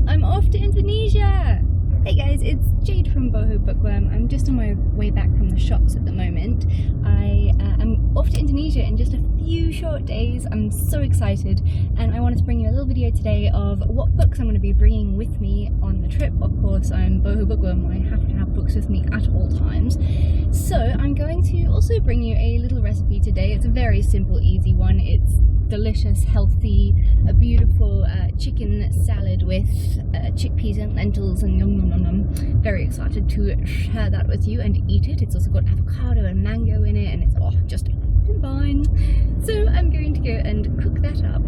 I'm off to Indonesia! Hey guys, it's Jade from Boho Bookworm. I'm just on my way back from the shops at the moment. I'm off to Indonesia in just a few short days. I'm so excited, and I wanted to bring you a little video today of what books I'm going to be bringing with me on the trip. Of course, I'm Boho Bookworm. I have to have books with me at all times. So I'm going to also bring you a little recipe today. It's a very simple, easy one. It's delicious, healthy, a beautiful chicken salad with chickpeas and lentils and yum yum yum yum. Very excited to share that with you and eat it. It's also got avocado and mango in it, and it's just divine. So I'm going to go and cook that up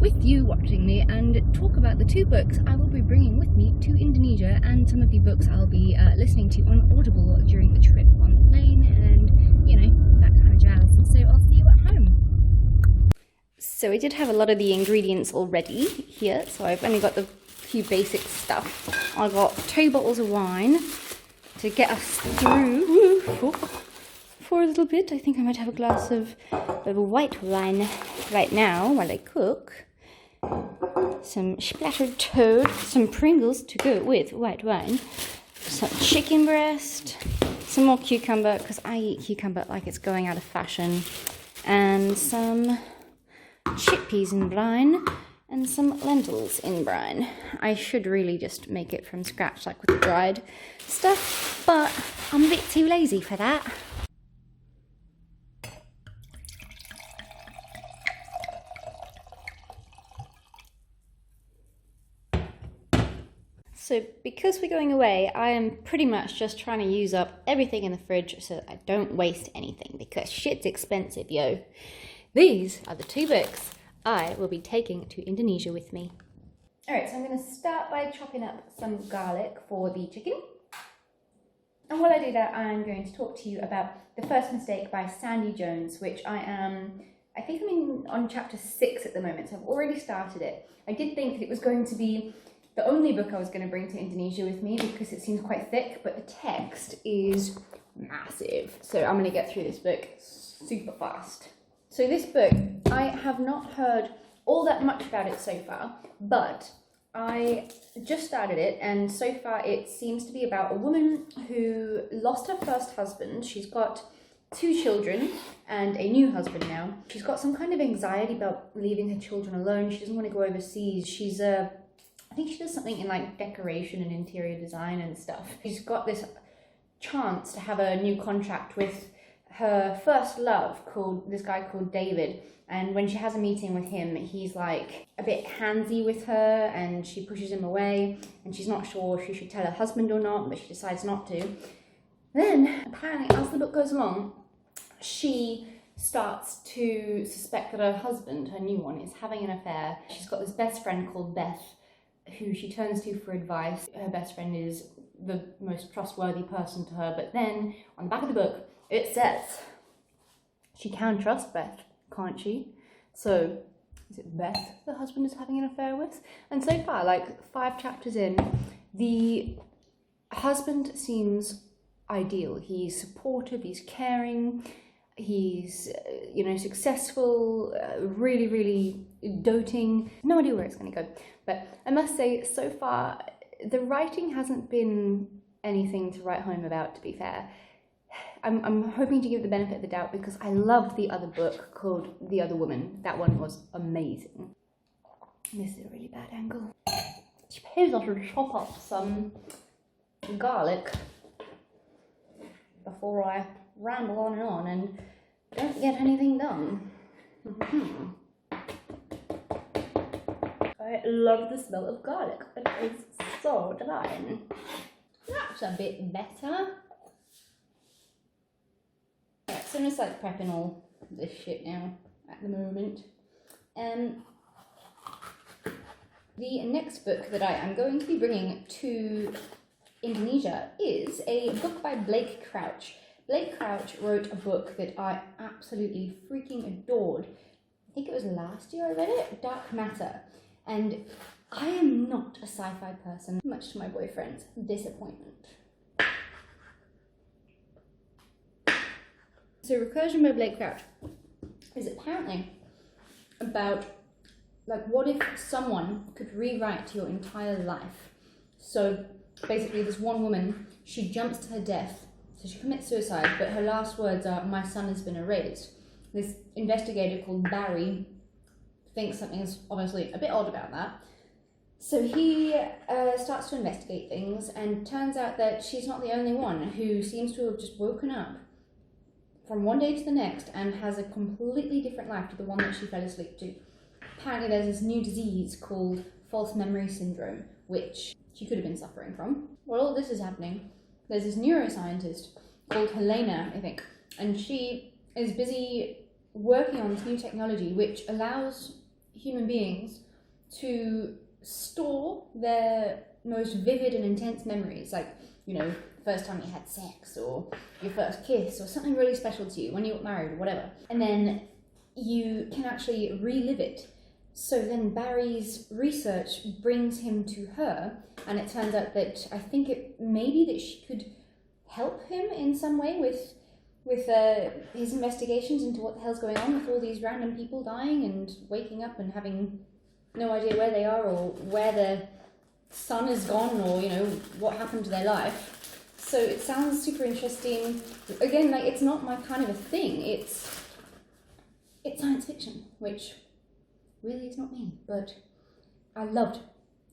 with you watching me and talk about the two books I will be bringing with me to Indonesia, and some of the books I'll be listening to on Audible during the trip on the plane, and you know, that kind of jazz. So I'll see you at home. So I did have a lot of the ingredients already here, so I've only got the few basic stuff. I got 2 bottles of wine to get us through for a little bit. I think I might have a glass of white wine right now while I cook. Some splattered toad, some Pringles to go with white wine, some chicken breast, some more cucumber because I eat cucumber like it's going out of fashion, and some chickpeas in brine, and some lentils in brine. I should really just make it from scratch like with the dried stuff, but I'm a bit too lazy for that. So because we're going away, I am pretty much just trying to use up everything in the fridge so that I don't waste anything, because shit's expensive, yo. These are the 2 books I will be taking to Indonesia with me. Alright, so I'm going to start by chopping up some garlic for the chicken. And while I do that, I'm going to talk to you about The First Mistake by Sandie Jones, which I think I'm on chapter 6 at the moment, so I've already started it. I did think that it was going to be the only book I was going to bring to Indonesia with me because it seems quite thick, but the text is massive. So I'm going to get through this book super fast. So this book, I have not heard all that much about it so far, but I just started it, and so far it seems to be about a woman who lost her first husband. She's got 2 children and a new husband now. She's got some kind of anxiety about leaving her children alone. She doesn't want to go overseas. She's I think she does something in like decoration and interior design and stuff. She's got this chance to have a new contract with her first love, this guy called David, and when she has a meeting with him, he's like a bit handsy with her and she pushes him away, and she's not sure if she should tell her husband or not, but she decides not to. Then apparently as the book goes along, she starts to suspect that her husband, her new one, is having an affair. She's got this best friend called Beth who she turns to for advice. Her best friend is the most trustworthy person to her, but then on the back of the book it says she can trust Beth, can't she? So is it Beth the husband is having an affair with? And so far, like 5 chapters in, the husband seems ideal. He's supportive, he's caring, he's successful, really, really doting. No idea where it's going to go, but I must say, so far the writing hasn't been anything to write home about, to be fair. I'm hoping to give the benefit of the doubt because I loved the other book called The Other Woman. That one was amazing. This is a really bad angle. Suppose I should chop up some garlic before I ramble on and don't get anything done. I love the smell of garlic. It is so divine. That's a bit better. So I'm just like prepping all this shit now at the moment. The next book that I am going to be bringing to Indonesia is a book by Blake Crouch. Blake Crouch wrote a book that I absolutely freaking adored. I think it was last year I read it, Dark Matter. And I am not a sci-fi person, much to my boyfriend's disappointment. So Recursion by Blake Crouch is apparently about like, what if someone could rewrite your entire life? So basically, this one woman, she jumps to her death, so she commits suicide, but her last words are, "My son has been erased." This investigator called Barry thinks something's obviously a bit odd about that. So he starts to investigate things, and turns out that she's not the only one who seems to have just woken up from one day to the next and has a completely different life to the one that she fell asleep to. Apparently there's this new disease called false memory syndrome, which she could have been suffering from. While all this is happening, there's this neuroscientist called Helena, I think, and she is busy working on this new technology which allows human beings to store their most vivid and intense memories, like, you know, the first time you had sex, or your first kiss, or something really special to you when you got married, or whatever. And then you can actually relive it. So then Barry's research brings him to her, and it turns out that I think it maybe that she could help him in some way with his investigations into what the hell's going on with all these random people dying and waking up and having no idea where they are, or where their son is gone, or, you know, what happened to their life. So it sounds super interesting. Again, like, it's not my kind of a thing. It's science fiction, which really is not me, but I loved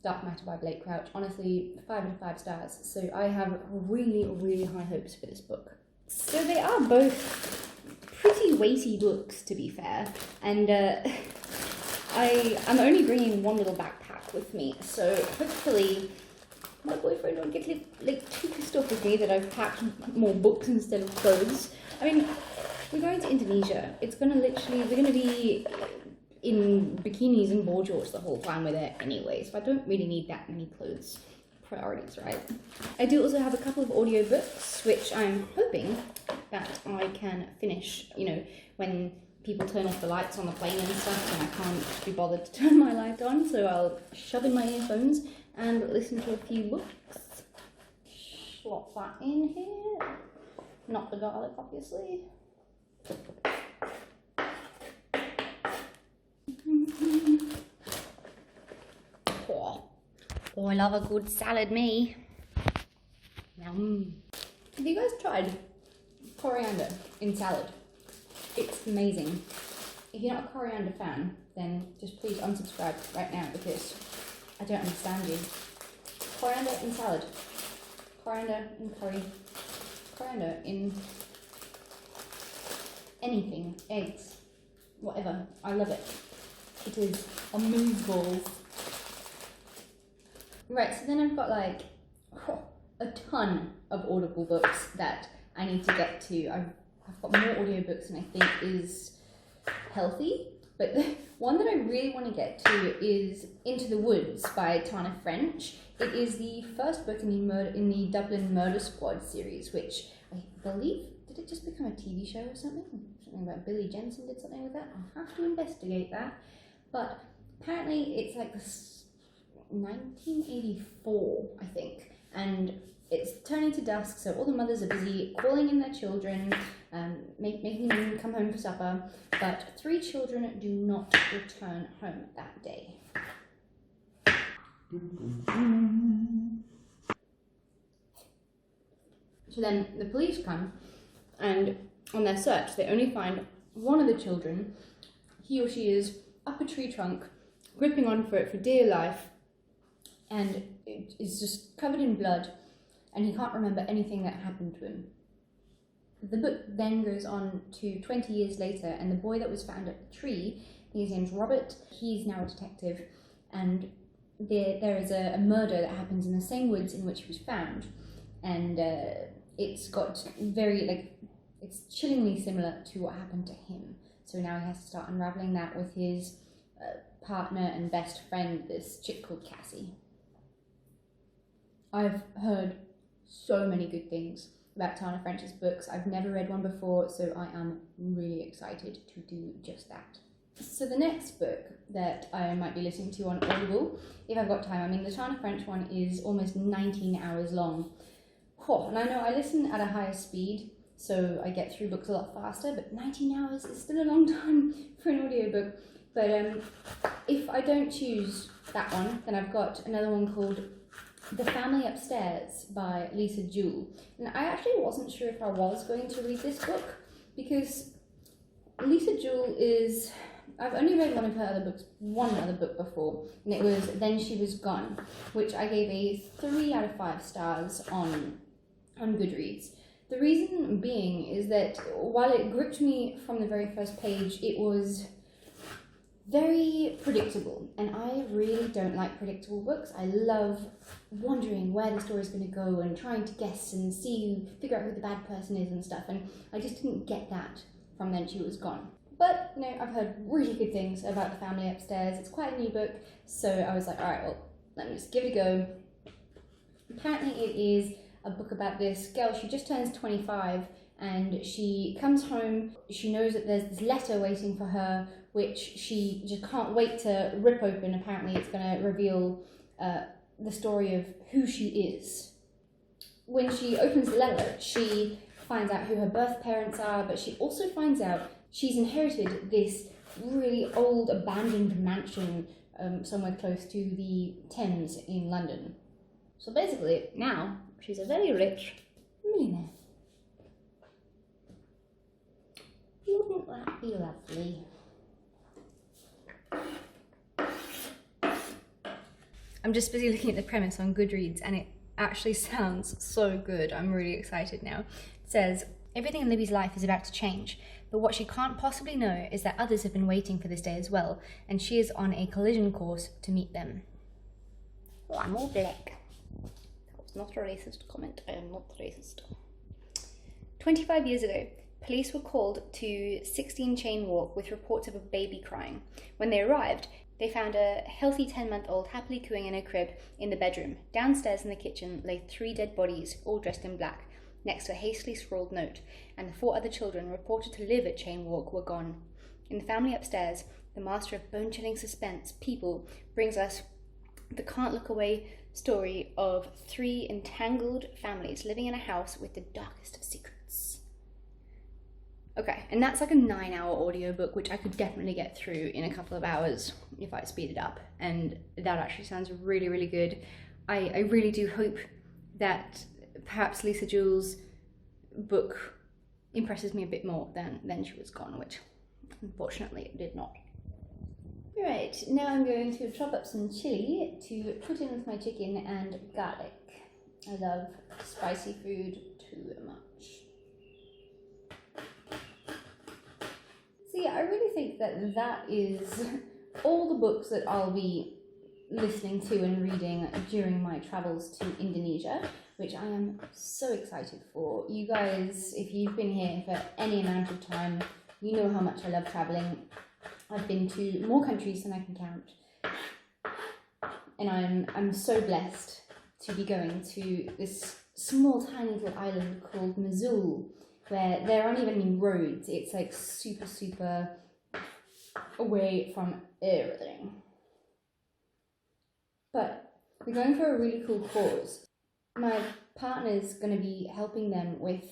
Dark Matter by Blake Crouch. Honestly, 5 out of 5 stars. So I have really, really high hopes for this book. So they are both pretty weighty books, to be fair, and I'm only bringing one little backpack with me, so hopefully my boyfriend won't get like too pissed off with me that I've packed more books instead of clothes. I mean, we're going to Indonesia. It's gonna we're gonna be in bikinis and board shorts the whole time we're there anyway, so I don't really need that many clothes. Priorities, right? I do also have a couple of audiobooks, which I'm hoping that I can finish, you know, when people turn off the lights on the plane and stuff, and I can't be bothered to turn my light on, so I'll shove in my earphones and listen to a few books. Slot that in here. Not the garlic, obviously. Oh, I love a good salad, me. Yum. Have you guys tried coriander in salad? It's amazing. If you're not a coriander fan, then just please unsubscribe right now, because I don't understand you. Coriander in salad. Coriander in curry. Coriander in anything. Eggs. Whatever. I love it. It is amazeballs. Right, so then I've got like a ton of Audible books that I need to get to. I've got more audiobooks than I think is healthy, but the one that I really want to get to is Into the Woods by Tana French. It is the first book in the Dublin Murder Squad series, which I believe, did it just become a TV show or something? Something about Billy Jensen did something with that? I'll have to investigate that. But apparently it's like this 1984, I think, and it's turning to dusk, so all the mothers are busy calling in their children, making them come home for supper, but 3 children do not return home that day. So then the police come, and on their search they only find one of the children. He or she is up a tree trunk, gripping on for it for dear life, and it is just covered in blood, and he can't remember anything that happened to him. The book then goes on to 20 years later, and the boy that was found at the tree, his name's Robert, he's now a detective, and there is a murder that happens in the same woods in which he was found, and it's got it's chillingly similar to what happened to him. So now he has to start unraveling that with his partner and best friend, this chick called Cassie. I've heard so many good things about Tana French's books. I've never read one before, so I am really excited to do just that. So the next book that I might be listening to on Audible, if I've got time, I mean the Tana French one is almost 19 hours long. And I know I listen at a higher speed, so I get through books a lot faster, but 19 hours is still a long time for an audiobook. But if I don't choose that one, then I've got another one called The Family Upstairs by Lisa Jewell. And I actually wasn't sure if I was going to read this book, because Lisa Jewell is... I've only read one other book before, and it was Then She Was Gone, which I gave a 3 out of 5 stars on Goodreads. The reason being is that while it gripped me from the very first page, it was very predictable, and I really don't like predictable books. I love wondering where the story's going to go and trying to guess and figure out who the bad person is and stuff, and I just didn't get that from Then She Was Gone. But, I've heard really good things about The Family Upstairs. It's quite a new book, so I was like, alright, well, let me just give it a go. Apparently it is a book about this girl. She just turns 25, and she comes home. She knows that there's this letter waiting for her, which she just can't wait to rip open. Apparently it's going to reveal the story of who she is. When she opens the letter, she finds out who her birth parents are, but she also finds out she's inherited this really old abandoned mansion somewhere close to the Thames in London. So basically, now she's a very rich millionaire. Wouldn't that be lovely? I'm just busy looking at the premise on Goodreads, and it actually sounds so good. I'm really excited now. It says, everything in Libby's life is about to change, but what she can't possibly know is that others have been waiting for this day as well, and she is on a collision course to meet them. Oh, I'm all black. That was not a racist comment. I am not racist. 25 years ago, police were called to 16 Chain Walk with reports of a baby crying. When they arrived, they found a healthy 10-month-old happily cooing in a crib in the bedroom. Downstairs in the kitchen lay 3 dead bodies, all dressed in black, next to a hastily scrawled note, and the 4 other children reported to live at Chain Walk were gone. In The Family Upstairs, the master of bone-chilling suspense, People, brings us the can't-look-away story of 3 entangled families living in a house with the darkest of secrets. Okay, and that's like a 9-hour audiobook, which I could definitely get through in a couple of hours if I speed it up, and that actually sounds really, really good. I really do hope that perhaps Lisa Jewell's book impresses me a bit more than Then She Was Gone, which unfortunately it did not. Right, now I'm going to chop up some chili to put in with my chicken and garlic. I love spicy food too much. So yeah, I really think that is all the books that I'll be listening to and reading during my travels to Indonesia, which I am so excited for. You guys, if you've been here for any amount of time, you know how much I love traveling. I've been to more countries than I can count, and I'm so blessed to be going to this small tiny little island called Jewell, where there aren't even any roads. It's like super away from everything. But we're going for a really cool cause. My partner's going to be helping them with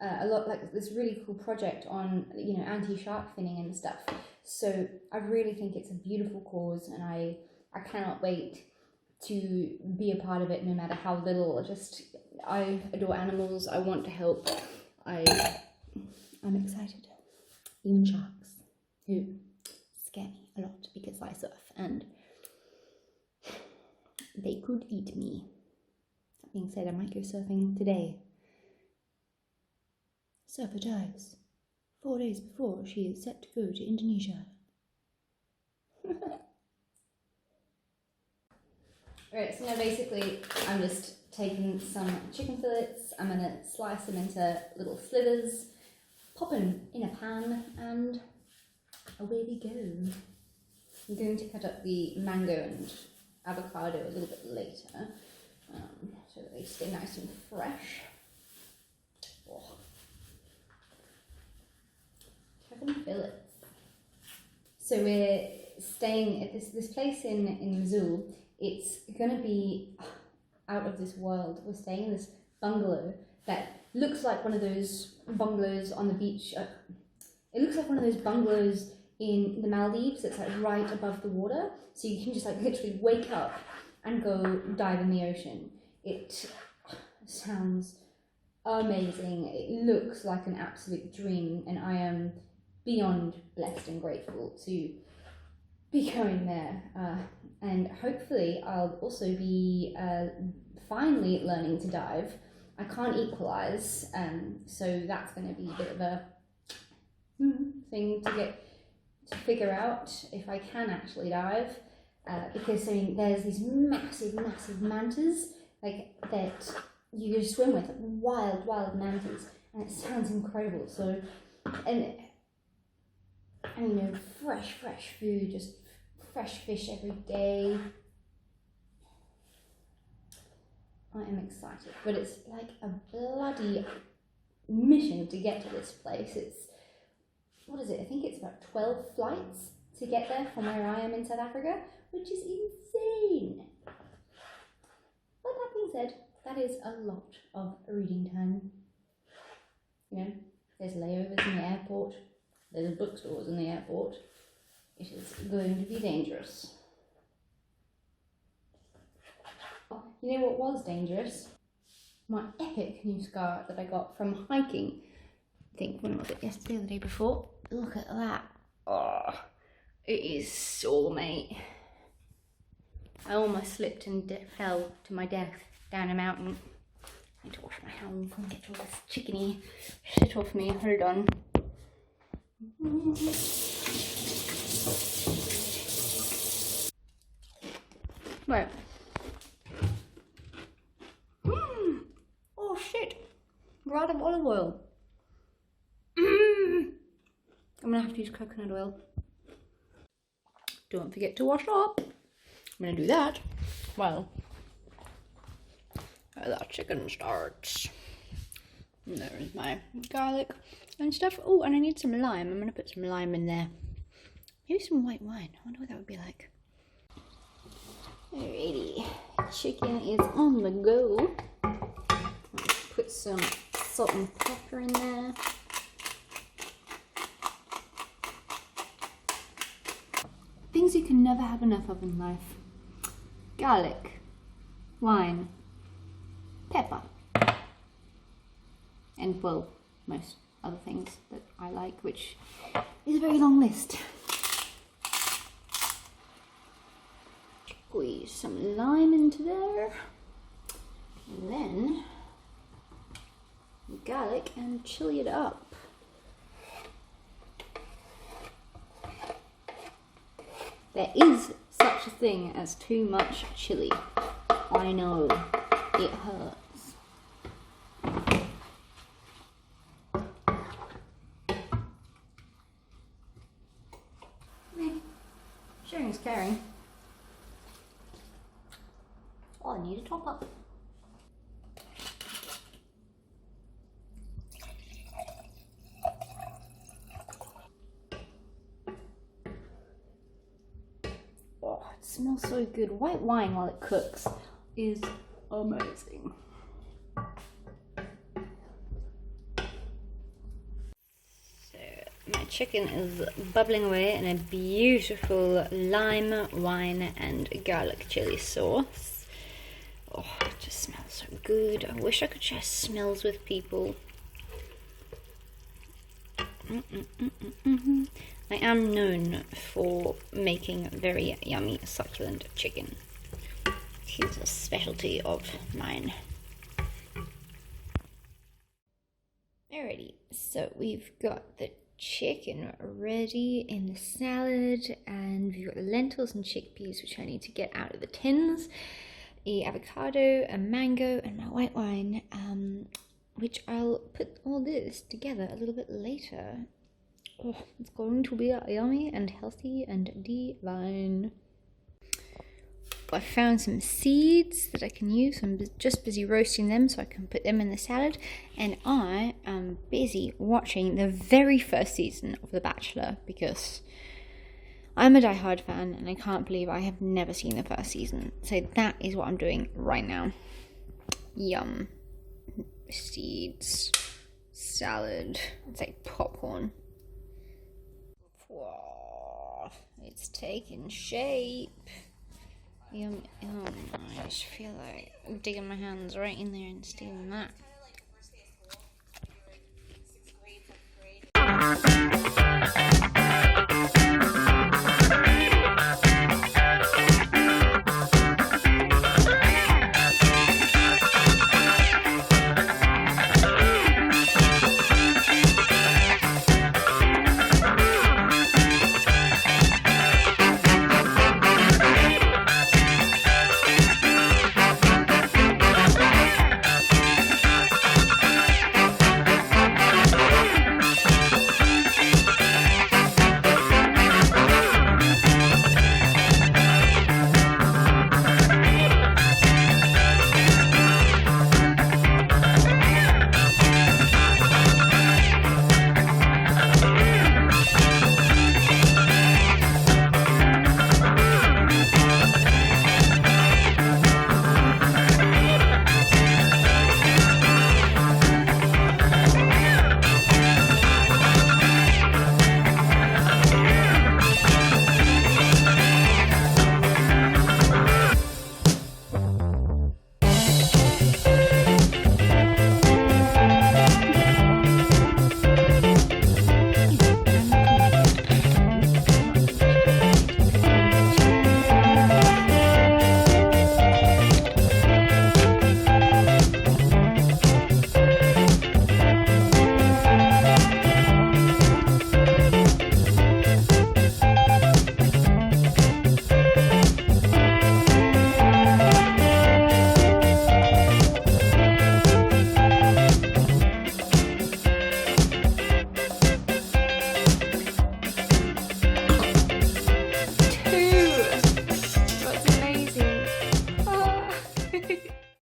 a lot, like this really cool project on, anti-shark finning and stuff. So I really think it's a beautiful cause, and I cannot wait to be a part of it, no matter how little. I adore animals. I want to help. I'm excited. Even sharks, who scare me a lot because I surf and they could eat me. That being said, I might go surfing today. Surfer dies 4 days before she is set to go to Indonesia. Alright, so now basically I'm just taking some chicken fillets. I'm going to slice them into little slivers, pop them in a pan, and away we go. I'm going to cut up the mango and avocado a little bit later, so that they stay nice and fresh. Oh. Chicken fillets. So we're staying at this place in Jewell. It's going to be out of this world. We're staying in this bungalow that looks like one of those bungalows on the beach. It looks like one of those bungalows in the Maldives that's like right above the water, so you can just like literally wake up and go dive in the ocean. It sounds amazing. It looks like an absolute dream, and I am beyond blessed and grateful to be going there. And hopefully I'll also be finally learning to dive. I can't equalize, so that's going to be a bit of a thing to figure out if I can actually dive, because I mean there's these massive mantas like that you can swim with, like wild mantas, and it sounds incredible. So, and you know, fresh food, just fresh fish every day. I am excited, but it's like a bloody mission to get to this place. It's, what is it? I think it's about 12 flights to get there from where I am in South Africa, which is insane. But that being said, that is a lot of reading time. You know, there's layovers in the airport, there's bookstores in the airport. It is going to be dangerous. You know what was dangerous? My epic new scar that I got from hiking. I think, when was it? Yesterday or the day before? Look at that. Oh, it is sore, mate. I almost slipped and fell to my death down a mountain. I need to wash my hands and get all this chickeny shit off me. Hold on. Right. Oh shit. We're out of olive oil. I'm gonna have to use coconut oil. Don't forget to wash up. I'm gonna do that while that chicken starts. And there's my garlic and stuff. Oh, and I need some lime. I'm gonna put some lime in there. Maybe some white wine. I wonder what that would be like. Alrighty, chicken is on the go. Let's put some salt and pepper in there. Things you can never have enough of in life. Garlic, wine, pepper, and well, most other things that I like, which is a very long list. Squeeze some lime into there, and then garlic and chili it up. There is such a thing as too much chili. I know, it hurts. Sharing is caring. Oh, I need a top up. Oh, it smells so good. White wine while it cooks is amazing. My chicken is bubbling away in a beautiful lime, wine and garlic chili sauce. Oh, it just smells so good. I wish I could share smells with people. I am known for making very yummy, succulent chicken. It's a specialty of mine. Alrighty, so we've got the chicken ready in the salad, and we've got the lentils and chickpeas, which I need to get out of the tins, a avocado, a mango, and my white wine, which I'll put all this together a little bit later. Oh, it's going to be yummy and healthy and divine. I found some seeds that I can use. I'm just busy roasting them so I can put them in the salad. And I am busy watching the very first season of The Bachelor because I'm a diehard fan and I can't believe I have never seen the first season. So that is what I'm doing right now. Yum. Seeds. Salad. It's like popcorn. Whoa. It's taking shape. Oh, I just feel like digging my hands right in there and stealing that.